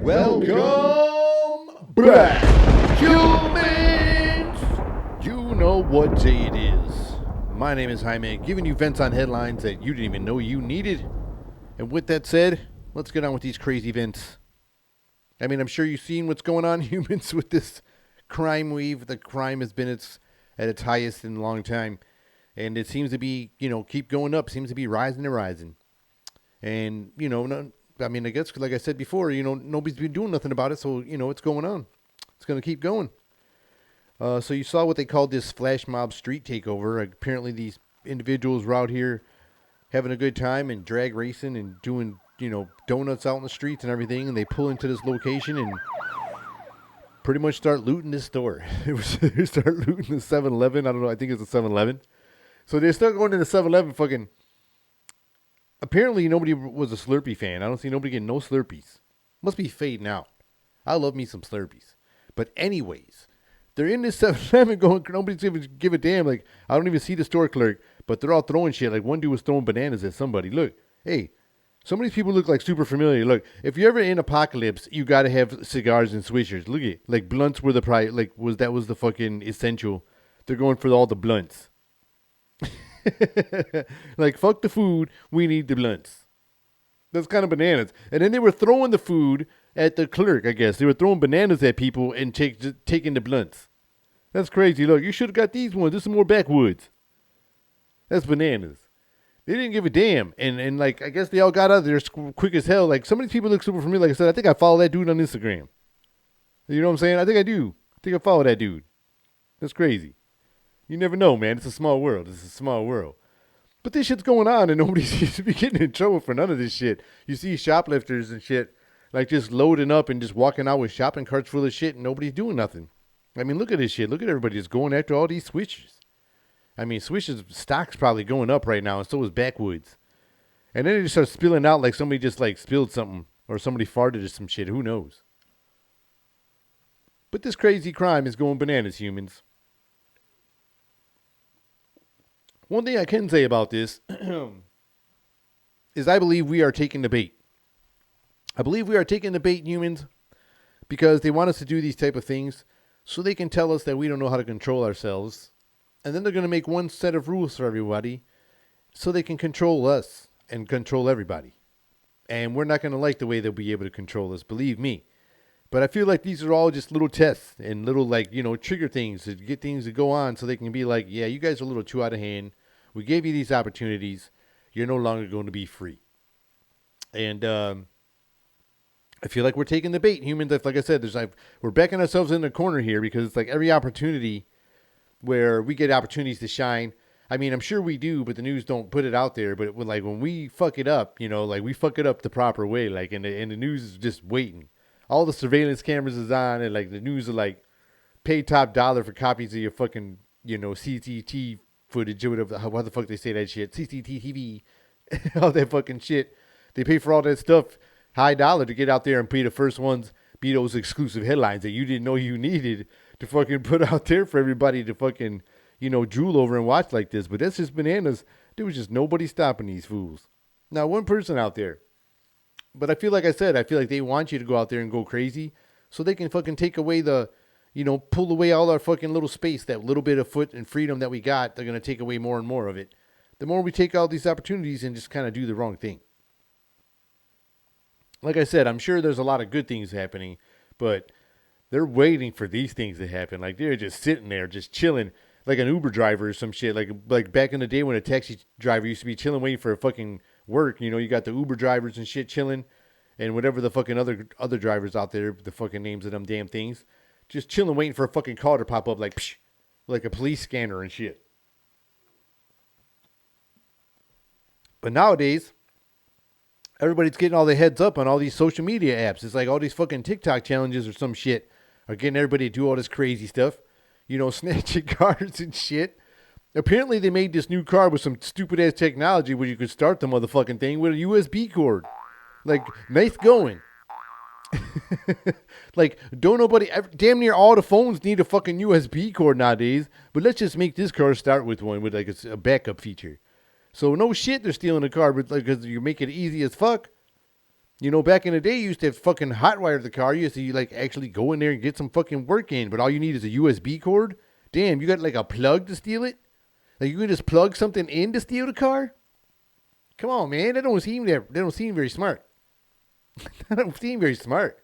Welcome back, humans! You know what day it is. My name is Jaime, giving you vents on headlines that you didn't even know you needed. And with that said, let's get on with these crazy vents. I mean, I'm sure you've seen what's going on, humans, with this crime wave. The crime has been at its highest in a long time. And it seems to be, keep going up. Seems to be rising and rising. And, I mean, I guess, like I said before, nobody's been doing nothing about it, so, it's going on. It's going to keep going. So you saw what they called this flash mob street takeover. Apparently these individuals were out here having a good time and drag racing and doing, donuts out in the streets and everything, and they pull into this location and pretty much start looting this store. They start looting the 7-Eleven. I don't know, I think it's a 7-Eleven. So they start going to the 7-Eleven fucking... Apparently, nobody was a Slurpee fan. I don't see nobody getting no Slurpees. Must be fading out. I love me some Slurpees. But anyways, they're in this 7-Eleven going, nobody's even give a damn. Like, I don't even see the store clerk, but they're all throwing shit. Like, one dude was throwing bananas at somebody. Look, hey, some of these people look like super familiar. Look, if you're ever in Apocalypse, you got to have cigars and swishers. Look at like, blunts were the price. Like, that was the fucking essential. They're going for all the blunts. Like, fuck the food, we need the blunts. That's kind of bananas. And then they were throwing the food at the clerk, I guess. They were throwing bananas at people and taking the blunts. That's crazy. Look, you should have got these ones. This is more backwoods. That's bananas. They didn't give a damn. And like, I guess they all got out of there quick as hell. Like, some of these people look super familiar. Like I said, I think I follow that dude on Instagram. You know what I'm saying? I think I do. I think I follow that dude. That's crazy. You never know, man. It's a small world. It's a small world. But this shit's going on, and nobody seems to be getting in trouble for none of this shit. You see shoplifters and shit, like, just loading up and just walking out with shopping carts full of shit, and nobody's doing nothing. I mean, look at this shit. Look at everybody just going after all these swishers. I mean, swishers stock's probably going up right now, and so is backwoods. And then it just starts spilling out like somebody just, like, spilled something, or somebody farted or some shit. Who knows? But this crazy crime is going bananas, humans. One thing I can say about this is I believe we are taking the bait. I believe we are taking the bait, humans, because they want us to do these type of things so they can tell us that we don't know how to control ourselves. And then they're going to make one set of rules for everybody so they can control us and control everybody. And we're not going to like the way they'll be able to control us, believe me. But I feel like these are all just little tests and little, like, trigger things to get things to go on so they can be like, yeah, you guys are a little too out of hand. We gave you these opportunities. You're no longer going to be free. And I feel like we're taking the bait, humans. Like I said, we're backing ourselves in the corner here because it's like every opportunity where we get opportunities to shine. I mean, I'm sure we do, but the news don't put it out there. But when we fuck it up, like we fuck it up the proper way, like, and the news is just waiting. All the surveillance cameras is on, and like the news are like, pay top dollar for copies of your fucking, CCTV footage or whatever. How the fuck they say that shit? CCTV, all that fucking shit. They pay for all that stuff, high dollar, to get out there and be the first ones, be those exclusive headlines that you didn't know you needed to fucking put out there for everybody to fucking, drool over and watch like this. But that's just bananas. There was just nobody stopping these fools. Now, one person out there. But I feel like they want you to go out there and go crazy so they can fucking take away pull away all our fucking little space, that little bit of foot and freedom that we got. They're going to take away more and more of it. The more we take all these opportunities and just kind of do the wrong thing. Like I said, I'm sure there's a lot of good things happening, but they're waiting for these things to happen. Like, they're just sitting there, just chilling, like an Uber driver or some shit. Like back in the day when a taxi driver used to be chilling, waiting for a fucking work. You got the Uber drivers and shit chilling, and whatever the fucking other drivers out there, the fucking names of them damn things, just chilling, waiting for a fucking car to pop up, like, psh, like a police scanner and shit. But nowadays, everybody's getting all their heads up on all these social media apps. It's like all these fucking TikTok challenges or some shit are getting everybody to do all this crazy stuff. Snatching cars and shit. Apparently they made this new car with some stupid ass technology where you could start the motherfucking thing with a USB cord. Like, nice going. Like, damn near all the phones need a fucking USB cord nowadays, but let's just make this car start with one with like a backup feature. So no shit they're stealing a car, but because you make it easy as fuck. Back in the day, you used to have fucking hotwire the car. You used to like actually go in there and get some fucking work in. But all you need is a USB cord. Damn, you got like a plug to steal it? Like you can just plug something in to steal the car? Come on, man. They don't seem very smart. They don't seem very smart.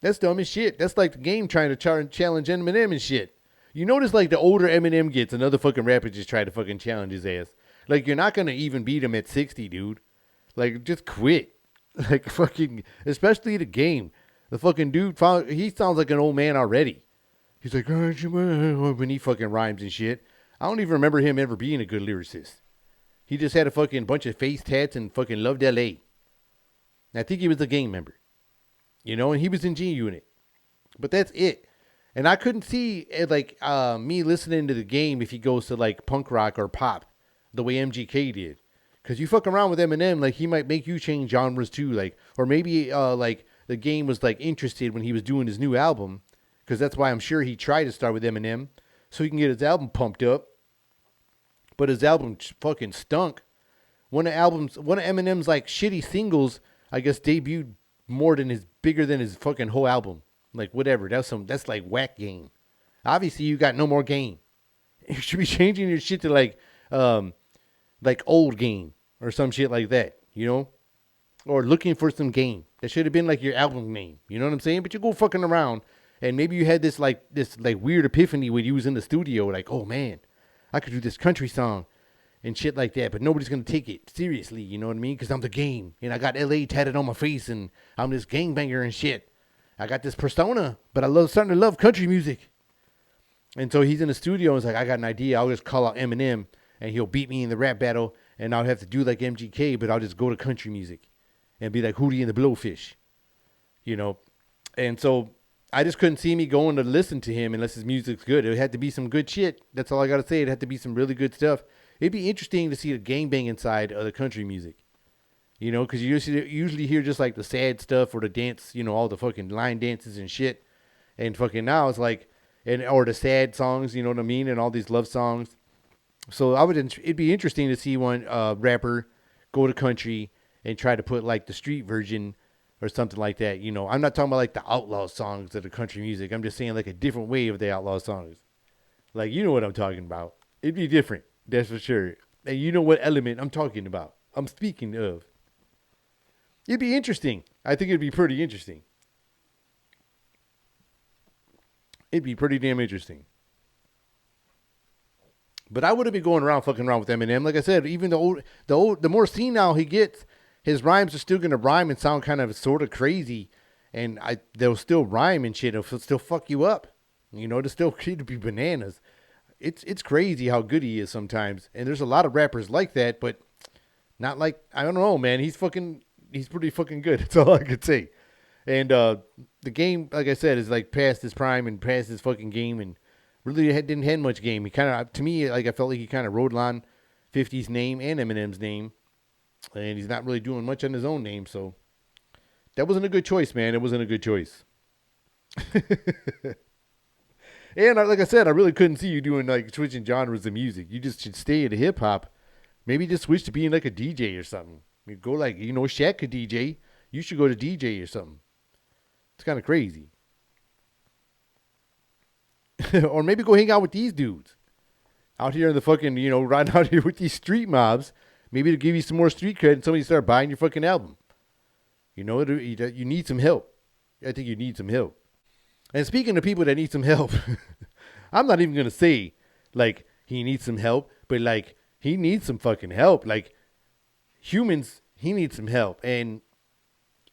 That's dumb as shit. That's like the game trying to challenge Eminem and shit. You notice like the older Eminem gets, another fucking rapper just try to fucking challenge his ass. Like you're not gonna even beat him at 60, dude. Like just quit. Like fucking, especially the game. The fucking dude he sounds like an old man already. He's like, when he fucking rhymes and shit. I don't even remember him ever being a good lyricist. He just had a fucking bunch of face tats and fucking loved L.A. I think he was a gang member. And he was in G Unit. But that's it. And I couldn't see like me listening to the game if he goes to like punk rock or pop the way MGK did. Because you fuck around with Eminem, like he might make you change genres too. Like, or maybe like the game was like interested when he was doing his new album. Because that's why I'm sure he tried to start with Eminem. So he can get his album pumped up. But his album fucking stunk. One of Eminem's like shitty singles, I guess, debuted bigger than his fucking whole album. Like whatever. That's like whack game. Obviously you got no more game. You should be changing your shit to like old game or some shit like that, or looking for some game. That should have been like your album name. You know what I'm saying? But you go fucking around and maybe you had this weird epiphany when you was in the studio. Like, oh man, I could do this country song and shit like that, but nobody's going to take it seriously. You know what I mean? Because I'm the game and I got LA tatted on my face and I'm this gangbanger and shit. I got this persona, but starting to love country music. And so he's in the studio and he's like, I got an idea. I'll just call out Eminem and he'll beat me in the rap battle and I'll have to do like MGK, but I'll just go to country music and be like Hootie and the Blowfish, And so I just couldn't see me going to listen to him unless his music's good. It had to be some good shit. That's all I got to say. It had to be some really good stuff. It'd be interesting to see the gangbang side of the country music. Because you usually hear just like the sad stuff or the dance, all the fucking line dances and shit. And fucking now it's like, or the sad songs, you know what I mean? And all these love songs. So it'd be interesting to see one rapper go to country and try to put like the street version or something like that. I'm not talking about like the outlaw songs of the country music. I'm just saying like a different way of the outlaw songs. Like, you know what I'm talking about. It'd be different. That's for sure. And you know what element I'm talking about. I'm speaking of. It'd be interesting. I think it'd be pretty interesting. It'd be pretty damn interesting. But I wouldn't be going around fucking around with Eminem. Like I said, even the more senile he gets, his rhymes are still going to rhyme and sound kind of sort of crazy. And they'll still rhyme and shit. It'll still fuck you up. It'll still be bananas. It's crazy how good he is sometimes. And there's a lot of rappers like that, but not like, I don't know, man. He's pretty fucking good. That's all I could say. And the game, like I said, is like past his prime and past his fucking game and really didn't have much game. He kind of, to me, like I felt like he kind of rode on 50's name and Eminem's name. And he's not really doing much on his own name. So that wasn't a good choice, man. It wasn't a good choice. And like I said, I really couldn't see you doing like switching genres of music. You just should stay at hip hop. Maybe just switch to being like a DJ or something. You go like, Shaq could DJ. You should go to DJ or something. It's kind of crazy. Or maybe go hang out with these dudes. Out here in the fucking, riding out here with these street mobs. Maybe to give you some more street cred and somebody start buying your fucking album. You need some help. I think you need some help. And speaking of people that need some help, I'm not even going to say, like, he needs some help, but, like, he needs some fucking help. Like, humans, he needs some help. And,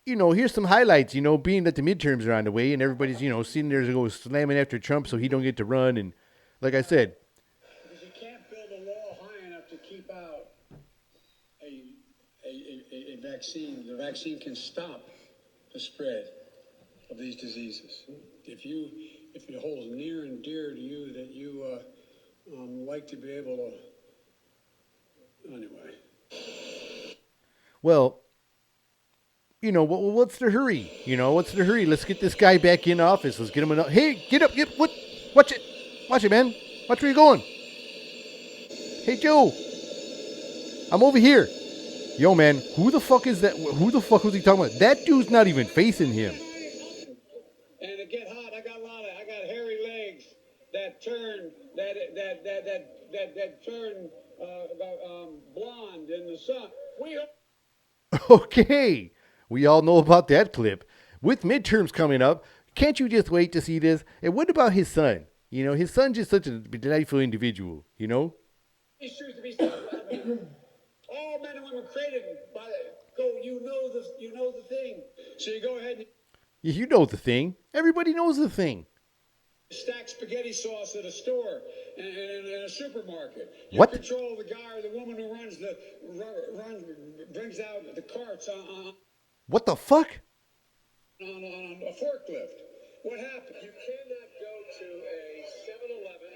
here's some highlights, being that the midterms are on the way and everybody's, sitting there to go slamming after Trump so he don't get to run. And, like I said, because you can't build a wall high enough to keep out a vaccine. The vaccine can stop the spread of these diseases. If it holds near and dear to you that you like to be able to, anyway. Well, what's the hurry? What's the hurry? Let's get this guy back in office. Let's get him enough. Hey, get up, what? Watch it, man. Watch where you're going. Hey, Joe, I'm over here. Yo, man, who the fuck is that? Who the fuck was he talking about? That dude's not even facing him. And it get hot. I got hairy legs that turn turn blonde in the sun. Okay, we all know about that clip. With midterms coming up, can't you just wait to see this? And what about his son? You know, his son's just such a delightful individual, you know? These truths to be said. All men and women created by you know the thing. So you go ahead and You know the thing. Everybody knows the thing. stack spaghetti sauce at a store and in a supermarket. You What? control the guy or the woman who brings out the carts on What the fuck? a forklift. What happened? You cannot go to a 7-Eleven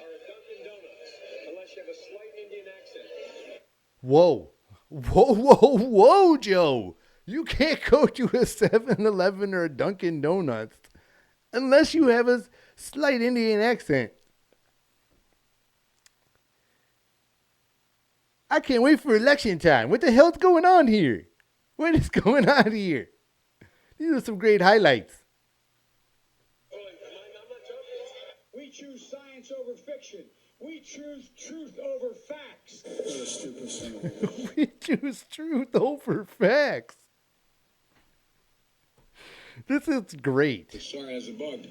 or a Dunkin' Donuts unless you have a slight Indian accent. Whoa. Whoa, Joe. You can't go to a 7-Eleven or a Dunkin' Donuts unless you have a slight Indian accent. I can't wait for election time. What the hell's going on here? What is going on here? These are some great highlights. We choose science over fiction. We choose truth over facts. What a stupid thing. We choose truth over facts. This is great. Sorry, as a bug.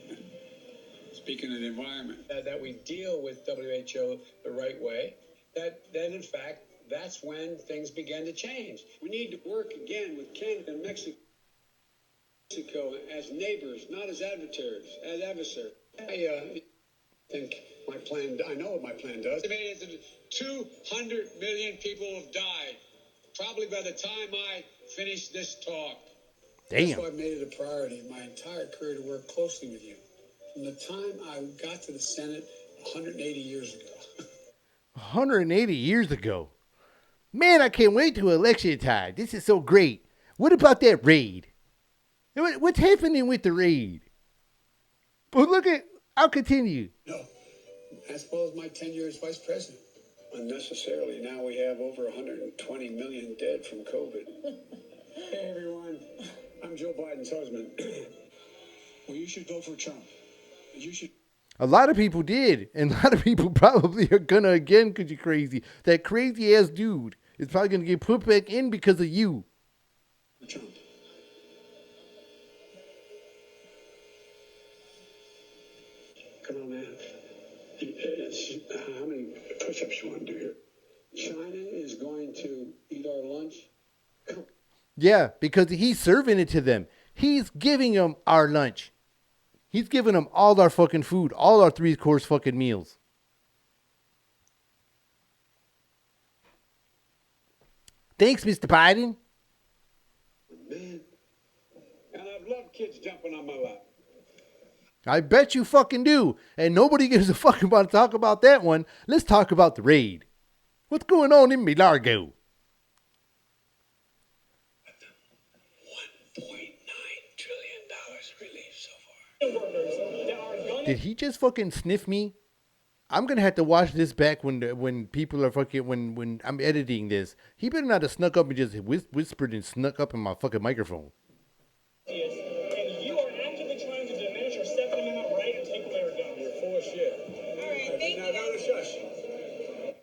Speaking of the environment, that we deal with WHO the right way. That in fact, that's when things began to change. We need to work again with Canada and Mexico as neighbors, not as adversaries. I think my plan. I know what my plan does. 200 million people have died. Probably by the time I finish this talk. Damn. That's why I made it a priority in my entire career to work closely with you. From the time I got to the Senate 180 years ago. 180 years ago. Man, I can't wait to election time. This is so great. What about that raid? What's happening with the raid? Well, look at, I'll continue. No, as well as my tenure as vice president. Unnecessarily, now we have over 120 million dead from COVID. Hey, everyone. I'm Joe Biden's husband. Well, you should vote for Trump. You should. A lot of people did, and a lot of people probably are gonna again because you're crazy. That crazy ass dude is probably gonna get put back in because of you. Trump. Come on, man. How many push-ups you want to do here? China is going to eat our lunch. Come. Yeah, because he's serving it to them. He's giving them our lunch. He's giving them all our fucking food, all our 3-course fucking meals. Thanks, Mr. Biden. Man. And I've loved kids jumping on my lap. I bet you fucking do. And nobody gives a fuck about to talk about that one. Let's talk about the raid. What's going on in Mar-a-Lago? $1.9 trillion relief so far. Did he just fucking sniff me? I'm gonna have to watch this back when people are fucking when I'm editing this. He better not have snuck up and just whispered and snuck up in my fucking microphone. And you are actively trying to diminish our Second Amendment right and take away our guns. You're full of shit. All right, thank you. Now, shush.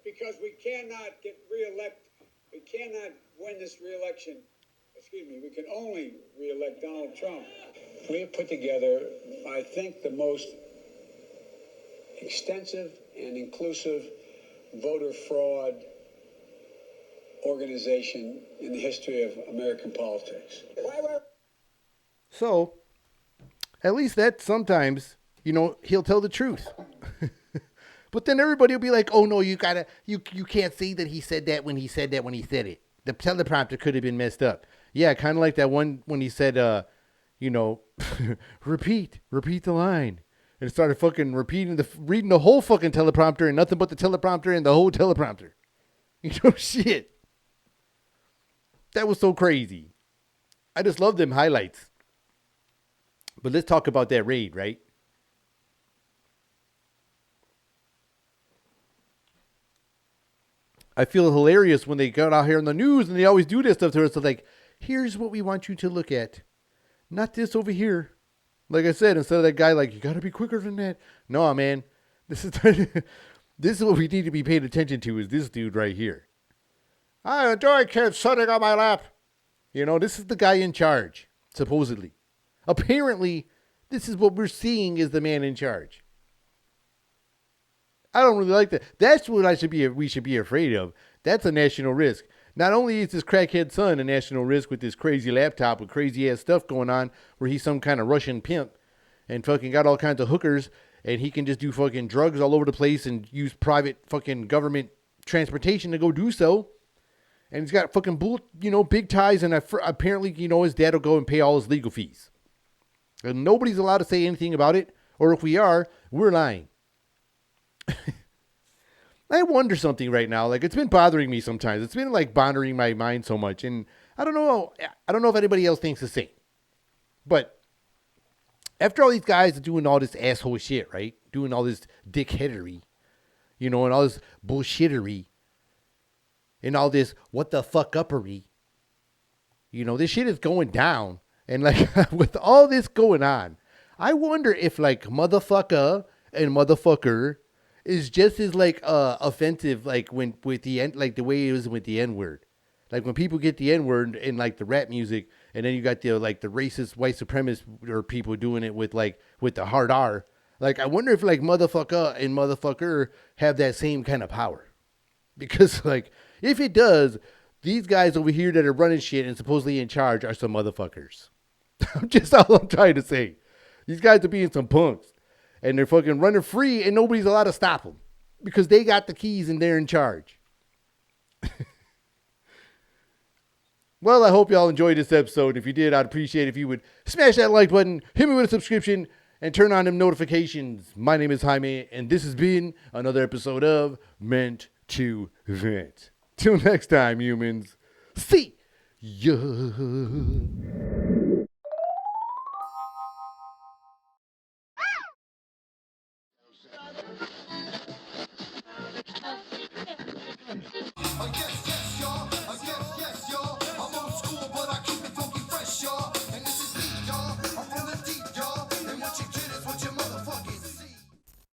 Because we cannot get reelected. We cannot win this reelection. Excuse me. We can only reelect Donald Trump. We have put together, I think, the most extensive and inclusive voter fraud organization in the history of American politics. So, at least that sometimes, he'll tell the truth. But then everybody will be like, oh no, you can't say that he said that when he said it. The teleprompter could have been messed up. Yeah, kind of like that one when he said, repeat the line. And it started fucking reading the whole fucking teleprompter and nothing but the teleprompter and the whole teleprompter. Shit. That was so crazy. I just love them highlights. But let's talk about that raid, right? I feel hilarious when they got out here on the news and they always do this stuff to us. It's like, here's what we want you to look at. Not this over here. Like I said, instead of that guy like, you got to be quicker than that. No, man. This is this is what we need to be paying attention to is this dude right here. I enjoy kids sitting on my lap. You know, this is the guy in charge, supposedly. Apparently, this is what we're seeing is the man in charge. I don't really like that. That's what we should be afraid of. That's a national risk. Not only is this crackhead son a national risk with this crazy laptop with crazy ass stuff going on where he's some kind of Russian pimp and fucking got all kinds of hookers and he can just do fucking drugs all over the place and use private fucking government transportation to go do so. And he's got fucking big ties and apparently, his dad will go and pay all his legal fees. And nobody's allowed to say anything about it. Or if we are, we're lying. I wonder something right now. Like, it's been bothering me sometimes. It's been like bothering my mind so much. And I don't know if anybody else thinks the same. But after all these guys are doing all this asshole shit, right? Doing all this dickheadery, and all this bullshittery. And all this what the fuck uppery. This shit is going down. And like with all this going on, I wonder if like motherfucker and motherfucker is just as like offensive like when with the end like the way it was with the N-word. Like when people get the N-word in like the rap music and then you got the racist white supremacist or people doing it with the hard R. Like I wonder if like motherfucker and motherfucker have that same kind of power. Because like if it does, these guys over here that are running shit and supposedly in charge are some motherfuckers. Just all I'm trying to say. These guys are being some punks. And they're fucking running free and nobody's allowed to stop them. Because they got the keys and they're in charge. Well, I hope y'all enjoyed this episode. If you did, I'd appreciate it if you would smash that like button, hit me with a subscription, and turn on them notifications. My name is Jaime, and this has been another episode of Meant to Vent. Till next time, humans. See ya.